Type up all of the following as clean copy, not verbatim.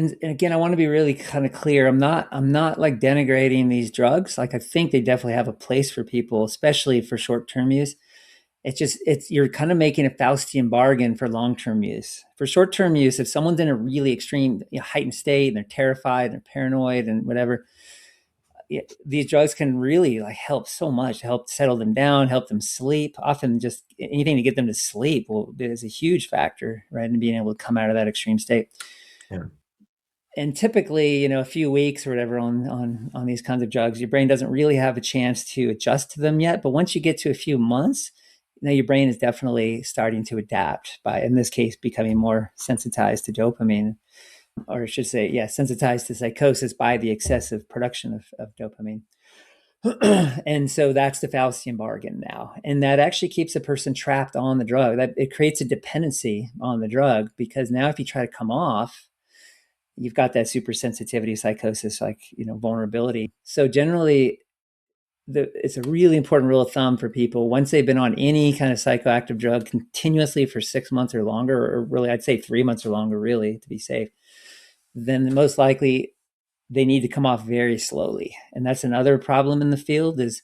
And again, I want to be really kind of clear. I'm not like denigrating these drugs. Like I think they definitely have a place for people, especially for short-term use. It's you're kind of making a Faustian bargain for long-term use. For short-term use, if someone's in a really extreme, heightened state and they're terrified and they're paranoid and whatever, these drugs can really like help so much to help settle them down, help them sleep. Often just anything to get them to sleep is a huge factor, right? In being able to come out of that extreme state. Yeah. And typically, a few weeks or whatever on these kinds of drugs, your brain doesn't really have a chance to adjust to them yet. But once you get to a few months, your brain is definitely starting to adapt by, in this case, becoming more sensitized to dopamine, or I should say, yeah, sensitized to psychosis by the excessive production of dopamine. And so that's the Faustian bargain now. And that actually keeps a person trapped on the drug. That it creates a dependency on the drug, because now if you try to come off, you've got that super sensitivity psychosis, like, vulnerability. So generally, it's a really important rule of thumb for people. Once they've been on any kind of psychoactive drug continuously for 6 months or longer, or really, I'd say 3 months or longer, really, to be safe, then most likely they need to come off very slowly. And that's another problem in the field, is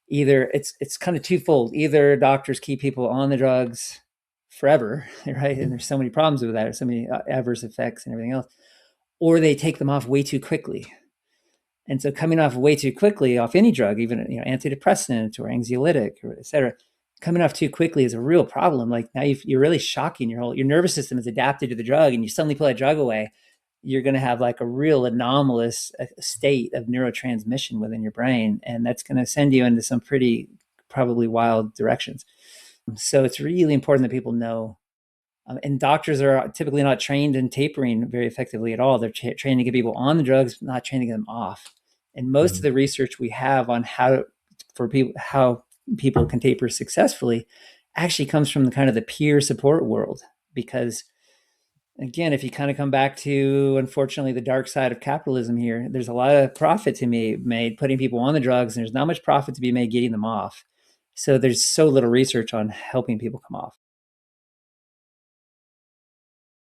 either it's kind of twofold. Either doctors keep people on the drugs forever, right? And there's so many problems with that, there's so many adverse effects and everything else, or they take them off way too quickly. And so coming off way too quickly off any drug, even antidepressant or anxiolytic or et cetera, coming off too quickly is a real problem. Like now you're really shocking your nervous system is adapted to the drug, and you suddenly pull that drug away, you're going to have like a real anomalous state of neurotransmission within your brain, and that's going to send you into some pretty probably wild directions. So it's really important that people know. And doctors are typically not trained in tapering very effectively at all. They're trained to get people on the drugs, not trained to get them off. And most of Mhm. the research we have on how people can taper successfully actually comes from the kind of the peer support world. Because again, if you kind of come back to, unfortunately, the dark side of capitalism here, there's a lot of profit to be made putting people on the drugs, and there's not much profit to be made getting them off. So there's so little research on helping people come off.